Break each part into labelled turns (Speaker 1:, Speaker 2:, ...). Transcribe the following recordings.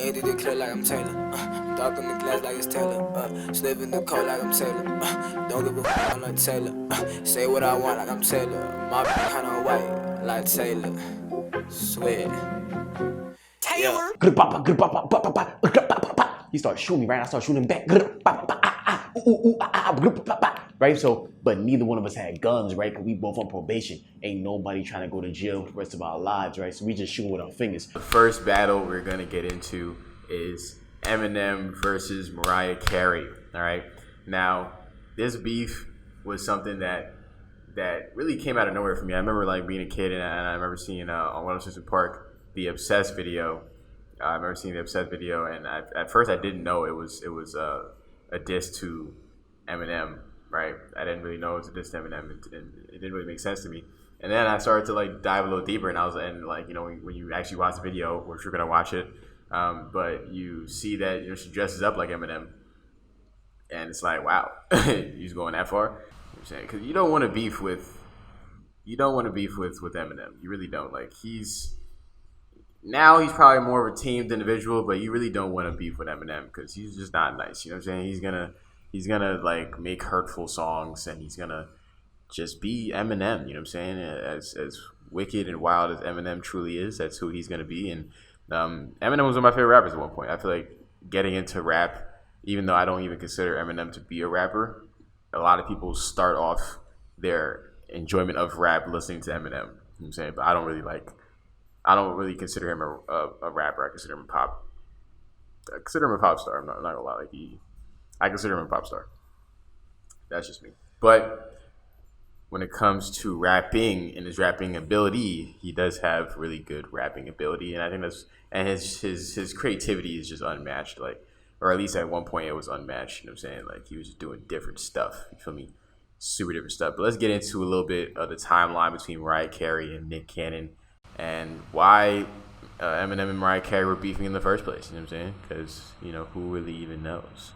Speaker 1: ain't did it clear like I'm Taylor. Dark in the glass like it's Taylor. Slip in the coat like I'm Taylor. Don't give a fuck, I'm like Taylor. Say what I want like I'm Taylor. My kinda white like Taylor. Swear. Taylor.
Speaker 2: He started shooting me, right? I started shooting him back. Right? So, but neither one of us had guns, right? Because we both on probation. Ain't nobody trying to go to jail for the rest of our lives, right? So we just shooting with our fingers.
Speaker 3: The first battle we're going to get into is Eminem versus Mariah Carey, all right? Now, this beef was something that really came out of nowhere for me. I remember like being a kid and I remember seeing on 106 Park the Obsessed video. I remember seeing the Obsessed video, and at first I didn't know it was a diss to Eminem, right? I didn't really know it was a diss to Eminem. It didn't really make sense to me. And then I started to like dive a little deeper, and like, you know, when you actually watch the video, which you're gonna watch it, but you see that, you know, she dresses up like Eminem, and it's like, wow, he's going that far. You know what I'm saying? Because you don't want to beef with Eminem. You really don't. Like he's probably more of a teamed individual, but you really don't want to beef with Eminem because he's just not nice. You know what I'm saying? He's gonna like make hurtful songs, and he's gonna just be Eminem. You know what I'm saying? As wicked and wild as Eminem truly is, that's who he's gonna be. And Eminem was one of my favorite rappers at one point. I feel like getting into rap, even though I don't even consider Eminem to be a rapper, a lot of people start off their enjoyment of rap listening to Eminem. You know what I'm saying? But I don't really consider him a rapper. I consider him a pop. I consider him a pop star. I'm not gonna lie. I consider him a pop star. That's just me. But when it comes to rapping and his rapping ability, he does have really good rapping ability, and I think his creativity is just unmatched. Like, or at least at one point it was unmatched. You know what I'm saying? Like he was just doing different stuff. You feel me? Super different stuff. But let's get into a little bit of the timeline between Mariah Carey and Nick Cannon, and why Eminem and Mariah Carey were beefing in the first place. You know what I'm saying? Because, you know, who really even knows?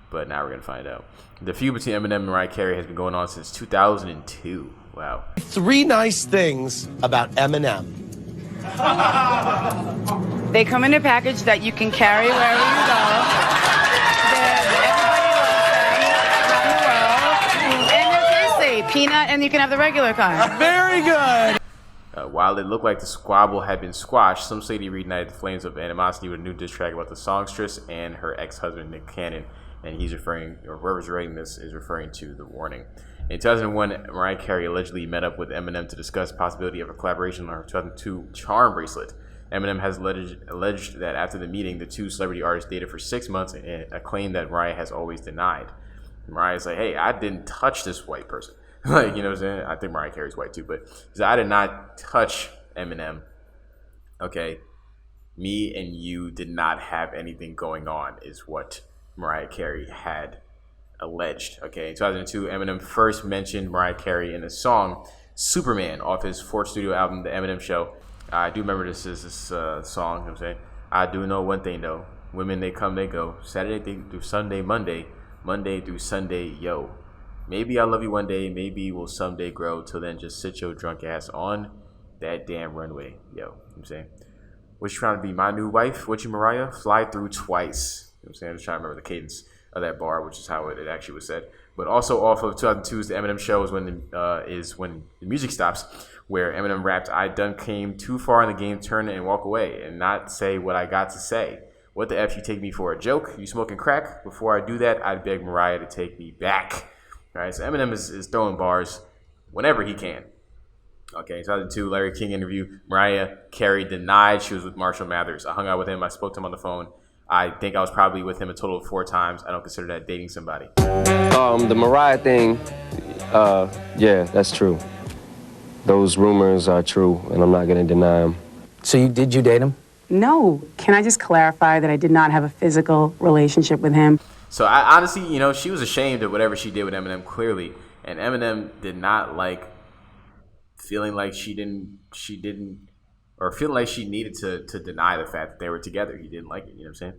Speaker 3: But now we're going to find out. The feud between Eminem and Mariah Carey has been going on since 2002. Wow.
Speaker 4: 3 nice things about Eminem.
Speaker 5: They come in a package that you can carry wherever you go. Everybody loves them around the world. And they're tasty. Peanut, and you can have the regular kind.
Speaker 4: Very good.
Speaker 3: While it looked like the squabble had been squashed, some say he reignited the flames of animosity with a new diss track about the songstress and her ex-husband, Nick Cannon. And he's referring, or whoever's writing this is referring to The Warning. In 2001, Mariah Carey allegedly met up with Eminem to discuss the possibility of a collaboration on her 2002 Charm bracelet. Eminem has alleged that after the meeting, the two celebrity artists dated for 6 months, a claim that Mariah has always denied. Mariah's like, hey, I didn't touch this white person. Like, you know what I'm saying? I think Mariah Carey's white too, but I did not touch Eminem. Okay? Me and you did not have anything going on, is what Mariah Carey had alleged. Okay, in 2002, Eminem first mentioned Mariah Carey in the song Superman off his fourth studio album, The Eminem Show. I do remember this song, you know what I'm saying? I do know one thing though. Women, they come, they go. Saturday through Sunday, Monday through Sunday, yo. Maybe I'll love you one day, maybe we'll someday grow. Till then, just sit your drunk ass on that damn runway, yo. You know what I'm saying? What you trying to be, my new wife? What you, Mariah? Fly through twice. You know what I'm saying? I'm just trying to remember the cadence of that bar, which is how it actually was said. But also off of 2002's The Eminem Show is when the music stops, where Eminem rapped, I done came too far in the game, turn and walk away and not say what I got to say. What the F, you take me for a joke? You smoking crack? Before I do that, I'd beg Mariah to take me back. All right, so Eminem is throwing bars whenever he can. Okay, 2002, Larry King interview. Mariah Carey denied she was with Marshall Mathers. I hung out with him. I spoke to him on the phone. I think I was probably with him a total of 4 times. I don't consider that dating somebody.
Speaker 6: The Mariah thing, yeah, that's true. Those rumors are true, and I'm not going to deny them.
Speaker 7: So did you date him?
Speaker 8: No. Can I just clarify that I did not have a physical relationship with him?
Speaker 3: So I honestly, you know, she was ashamed of whatever she did with Eminem, clearly. And Eminem did not like feeling like she didn't, or feeling like she needed to deny the fact that they were together. He didn't like it, you know what I'm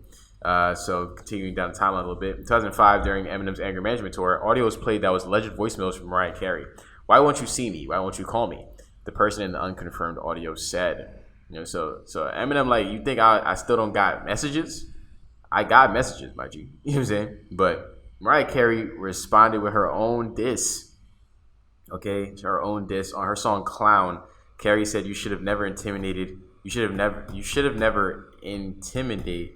Speaker 3: saying? So continuing down the timeline a little bit. In 2005, during Eminem's anger management tour, audio was played that was alleged voicemails from Mariah Carey. Why won't you see me? Why won't you call me? The person in the unconfirmed audio said. You know, so Eminem, like, you think I still don't got messages? I got messages, my G. You know what I'm saying? But Mariah Carey responded with her own diss. Okay, her own diss on her song "Clown." Carey said, "You should have never intimidated. You should have never intimated.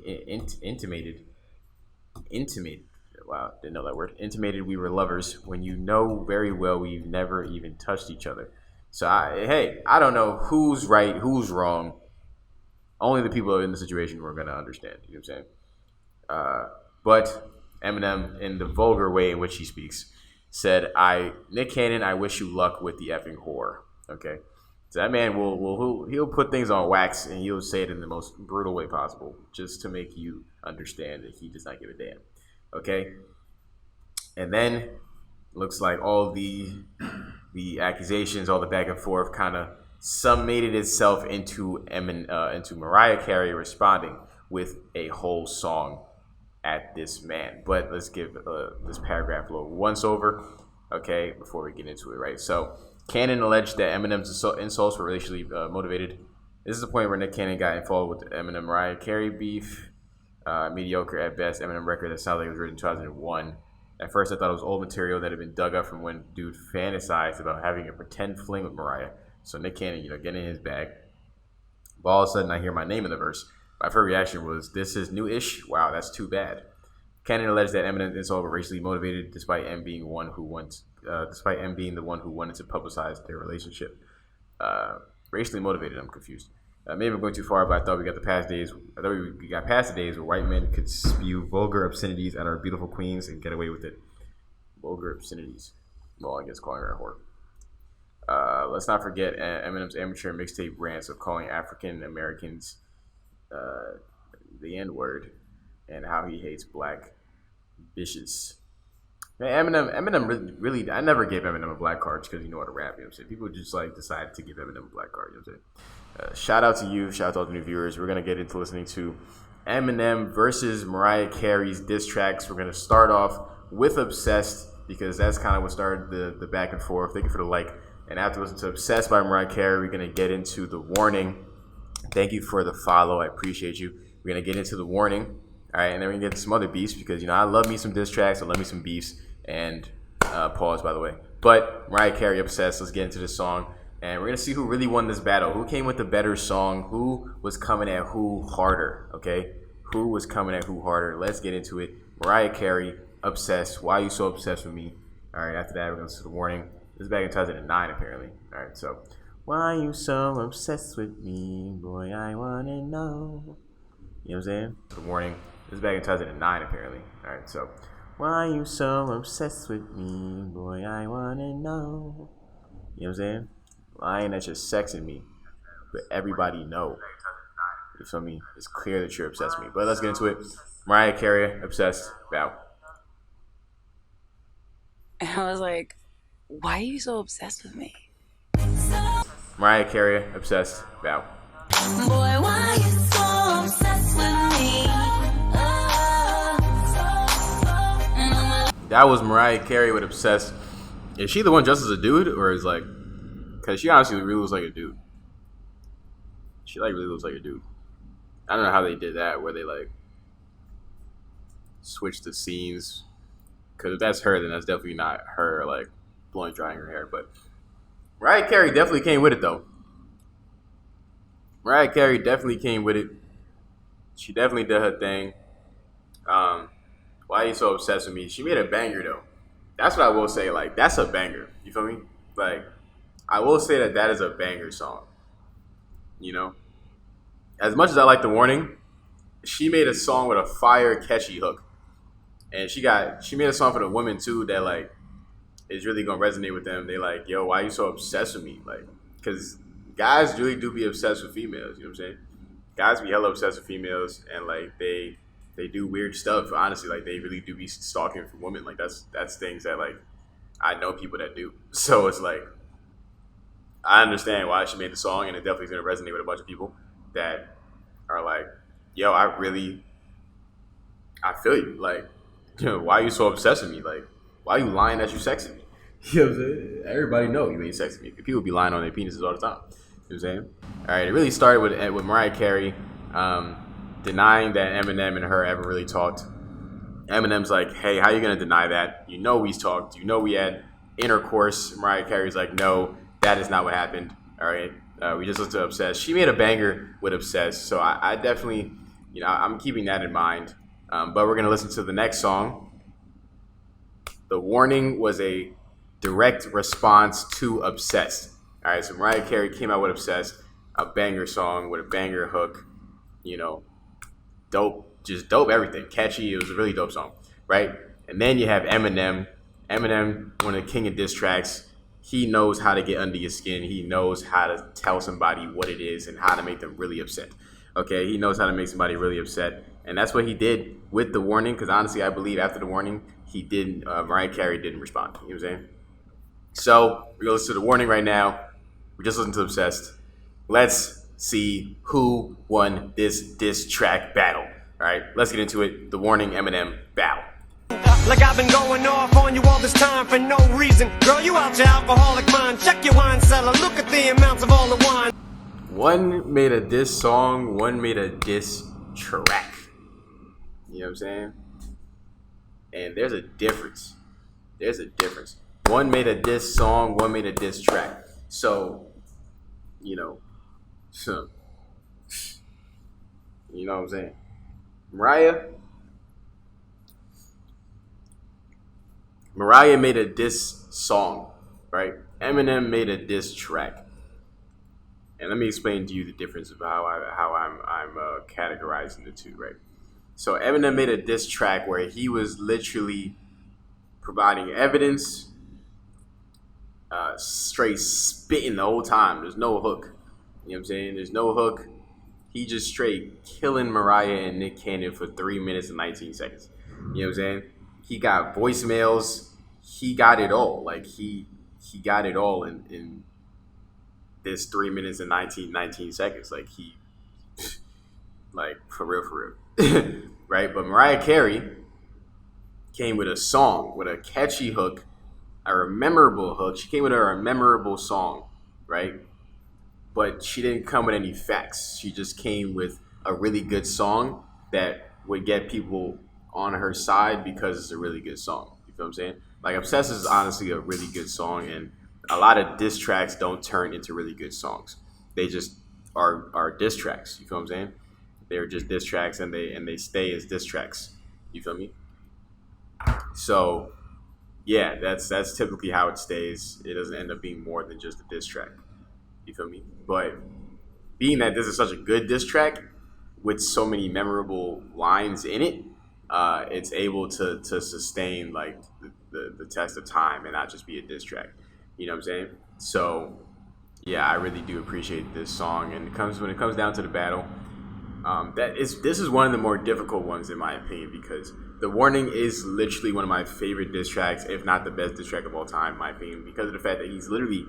Speaker 3: Wow, didn't know that word. Intimated we were lovers when you know very well we've never even touched each other." So I don't know who's right, who's wrong. Only the people in the situation were gonna understand. You know what I'm saying? But Eminem, in the vulgar way in which he speaks, said, Nick Cannon, I wish you luck with the effing whore." Okay, so that man he'll put things on wax and he'll say it in the most brutal way possible, just to make you understand that he does not give a damn. Okay, and then looks like all the accusations, all the back and forth, kind of summated itself into Mariah Carey responding with a whole song at this man. But let's give this paragraph a little once over, okay, before we get into it, right? So Cannon alleged that Eminem's insults were racially motivated. This is the point where Nick Cannon got involved with the Eminem Mariah Carey beef. Mediocre at best Eminem record that sounds like it was written in 2001. At first, I thought it was old material that had been dug up from when dude fantasized about having a pretend fling with Mariah. So Nick Cannon, getting in his bag. But all of a sudden, I hear my name in the verse. My first reaction was, "This is new-ish. Wow, that's too bad." Cannon alleged that Eminem's insults were racially motivated, despite M being the one who wanted to publicize their relationship. Racially motivated. I'm confused. Maybe I'm going too far, but I thought we got past the days where white men could spew vulgar obscenities at our beautiful queens and get away with it. Vulgar obscenities. Well, I guess calling her a whore. Let's not forget Eminem's amateur mixtape rants of calling African Americans the N-word and how he hates black bitches. Man, Eminem really, I never gave Eminem a black card because you know how to rap. You know what I'm saying? People just decide to give Eminem a black card. You know what I'm saying? Shout out to you. Shout out to all the new viewers. We're going to get into listening to Eminem versus Mariah Carey's diss tracks. We're going to start off with Obsessed because that's kind of what started the back and forth. Thank you for the like. And after listening to Obsessed by Mariah Carey, we're going to get into The Warning. Thank you for the follow. I appreciate you. We're going to get into The Warning. All right, and then we're going to get into some other beefs because, I love me some diss tracks. I love me some beefs. And pause, by the way. But Mariah Carey, Obsessed. Let's get into this song. And we're going to see who really won this battle. Who came with the better song? Who was coming at who harder? Okay? Who was coming at who harder? Let's get into it. Mariah Carey, Obsessed. Why are you so obsessed with me? All right, after that, we're going to see The Warning. This is back in 2009, apparently. All right, so. Why are you so obsessed with me? Boy, I want to know. You know what I'm saying? The Warning. This is back in 2009, apparently. All right, so. Why are you so obsessed with me? Boy, I want to know. You know what I'm saying? Lying that you're sexing me, but everybody know. You feel me? It's clear that you're obsessed with me. But let's get into it. Mariah Carey, Obsessed, bow.
Speaker 5: And I was like, why are you so obsessed with me?
Speaker 3: Mariah Carey, Obsessed, bow.
Speaker 7: Boy, why you so obsessed with me?
Speaker 3: That was Mariah Carey with Obsessed. Is she the one dressed as a dude, or is like? Because she honestly really looks like a dude. She really looks like a dude. I don't know how they did that, where they switched the scenes. Because if that's her, then that's definitely not her blowing drying her hair. But Mariah Carey definitely came with it though. Mariah Carey definitely came with it. She definitely did her thing. Why are you so obsessed with me? She made a banger though. That's what I will say. That's a banger. You feel me? I will say that is a banger song. As much as I like The Warning, she made a song with a fire, catchy hook. And she made a song for the women too that is really gonna resonate with them. They yo, why are you so obsessed with me? Because guys really do be obsessed with females. You know what I'm saying? Guys be hella obsessed with females, and they do weird stuff. Honestly, they really do be stalking for women. That's things that I know people that do. So it's I understand why she made the song, and it definitely is going to resonate with a bunch of people that are yo, I feel you. Why are you so obsessed with me? Why are you lying that you sexing me? You know what I'm saying? Everybody know you ain't sexing me. People be lying on their penises all the time. You know what I'm saying? All right, it really started with Mariah Carey denying that Eminem and her ever really talked. Eminem's like, hey, how you going to deny that? You know we talked. You know we had intercourse. Mariah Carey's like, no, that is not what happened. All right, we just listened to Obsessed. She made a banger with Obsessed, so I definitely, I'm keeping that in mind. But we're going to listen to the next song. The Warning was a direct response to Obsessed. All right, so Mariah Carey came out with Obsessed, a banger song with a banger hook, dope, just dope everything, catchy. It was a really dope song, right? And then you have Eminem. Eminem, one of the king of diss tracks. He knows how to get under your skin. He knows how to tell somebody what it is and how to make them really upset. Okay, he knows how to make somebody really upset, and that's what he did with The Warning. Because honestly, I believe after The Warning, he didn't. Mariah Carey didn't respond. You know what I'm saying? So we're gonna listen to The Warning right now. We just listened to Obsessed. Let's see who won this diss track battle. All right, let's get into it. The Warning, Eminem battle.
Speaker 9: Like I've been going off on you all this time for no reason. Girl, you out your alcoholic mind. Check your wine cellar. Look at the amounts of all the wine.
Speaker 3: One made a diss song, one made a diss track. You know what I'm saying? And there's a difference. There's a difference. One made a diss song, one made a diss track. So, you know what I'm saying? Mariah made a diss song, right? Eminem made a diss track. And let me explain to you the difference of how I'm categorizing the two, right? So Eminem made a diss track where he was literally providing evidence, straight spitting the whole time. There's no hook. You know what I'm saying? There's no hook. He just straight killing Mariah and Nick Cannon for 3 minutes and 19 seconds. You know what I'm saying? He got voicemails. He got it all. Like he got it all in this 3 minutes and 19 seconds. Like like for real. Right? But Mariah Carey came with a song, with a catchy hook, a memorable hook. She came with a memorable song, right? But she didn't come with any facts. She just came with a really good song that would get people on her side because it's a really good song. You feel what I'm saying? Like Obsessed is honestly a really good song, and a lot of diss tracks don't turn into really good songs. They just are diss tracks. You feel what I'm saying? They're just diss tracks, and they stay as diss tracks. You feel me? So yeah, that's typically how it stays. It doesn't end up being more than just a diss track. You feel me? But being that this is such a good diss track with so many memorable lines in it, it's able to sustain like the test of time and not just be a diss track. You know what I'm saying? So yeah, I really do appreciate this song. And when it comes down to the battle, this is one of the more difficult ones in my opinion, because The Warning is literally one of my favorite diss tracks, if not the best diss track of all time, in my opinion, because of the fact that he literally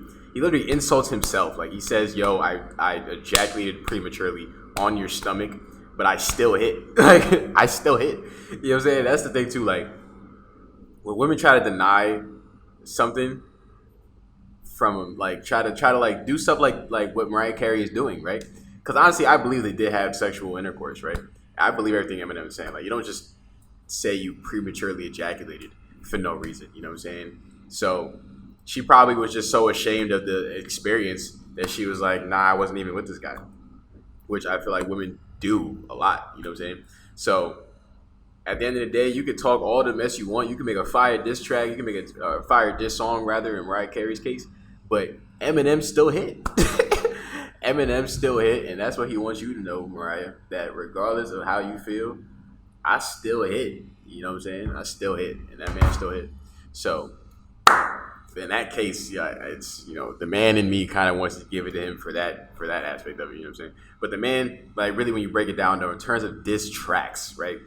Speaker 3: insults himself. Like he says, "Yo, I ejaculated prematurely on your stomach, but I still hit." Like I still hit. You know what I'm saying? That's the thing too. Like when women try to deny something from him, like try to like do stuff like what Mariah Carey is doing, right? Because honestly, I believe they did have sexual intercourse, right? I believe everything Eminem is saying. Like you don't just say you prematurely ejaculated for no reason. You know what I'm saying? So she probably was just so ashamed of the experience that she was like, nah, I wasn't even with this guy. Which I feel like women do a lot. You know what I'm saying? So at the end of the day, you can talk all the mess you want. You can make a fire diss track. You can make a fire diss song, rather, in Mariah Carey's case. But Eminem still hit. Eminem still hit. And that's what he wants you to know, Mariah, that regardless of how you feel, I still hit. You know what I'm saying? I still hit. And that man still hit. So in that case, yeah, it's, the man in me kind of wants to give it to him for that aspect of it. You know what I'm saying? But the man, like, really, when you break it down, though, in terms of diss tracks, right?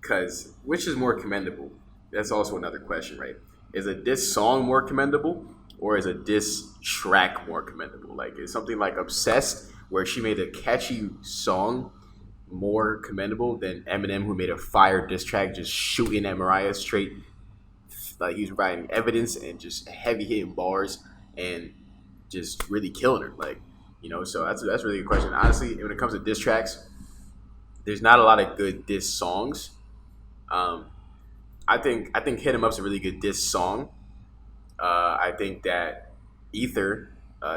Speaker 3: Because which is more commendable? That's also another question, right? Is a diss song more commendable, or is a diss track more commendable? Like, is something like Obsessed, where she made a catchy song, more commendable than Eminem, who made a fire diss track just shooting at Mariah straight? Like, he's providing evidence and just heavy hitting bars and just really killing her. Like, You know, so that's a really good question. Honestly, when it comes to diss tracks, there's not a lot of good diss songs. I think "Hit 'Em Up's a really good diss song. I think that Ether.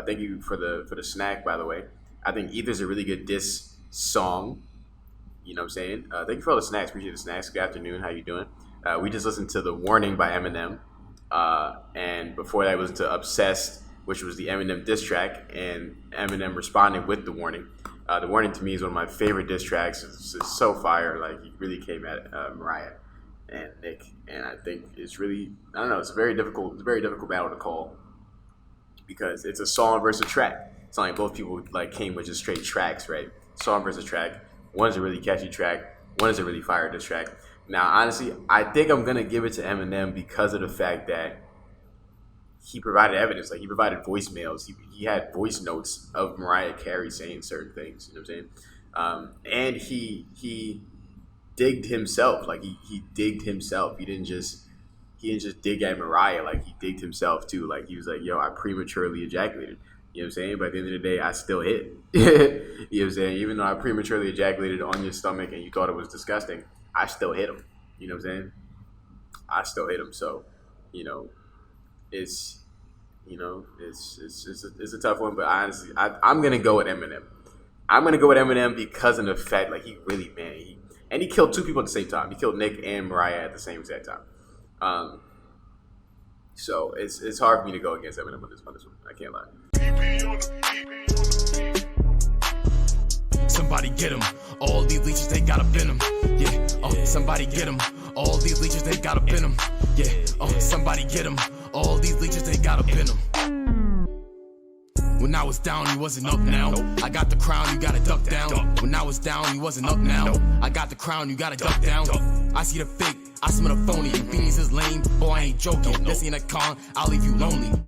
Speaker 3: Thank you for the snack, by the way. I think Ether's a really good diss song. You know what I'm saying? Thank you for all the snacks. Appreciate the snacks. Good afternoon. How you doing? We just listened to The Warning by Eminem. And before that, we listened to Obsessed, which was the Eminem diss track, and Eminem responded with The Warning. The Warning to me is one of my favorite diss tracks. It's so fire. Like, he really came at Mariah and Nick, and I think it's really, I don't know, it's a very difficult battle to call, because it's a song versus a track. It's not like both people like came with just straight tracks, right? Song versus track. One's a really catchy track. One is a really fire diss track. Now, honestly, I think I'm gonna give it to Eminem because of the fact that he provided evidence. Like, he provided voicemails. He had voice notes of Mariah Carey saying certain things. You know what I'm saying? And he digged himself. Like, he digged himself. He didn't just dig at Mariah. Like, he digged himself too. Like, he was like, yo, I prematurely ejaculated. You know what I'm saying? But at the end of the day, I still hit. You know what I'm saying? Even though I prematurely ejaculated on your stomach and you thought it was disgusting, I still hit him. You know what I'm saying? I still hit him. So, you know, it's a tough one. But honestly, I'm gonna go with Eminem. I'm gonna go with Eminem because of the fact, like, he really, man, he killed two people at the same time. He killed Nick and Mariah at the same exact time. So it's hard for me to go against Eminem on this one. I can't lie.
Speaker 10: Somebody get him. All these leeches, they got a venom. Yeah. Oh, somebody get him. All these leeches, they got a venom. Yeah. Oh, somebody get him. All these leeches, they got a venom. When I was down, you wasn't up now. I got the crown, you gotta duck down. When I was down, you wasn't up now. I got the crown, you gotta duck down. I see the fake, I smell the phony. Beanies is lame, boy, I ain't joking. This ain't a con, I'll leave you lonely.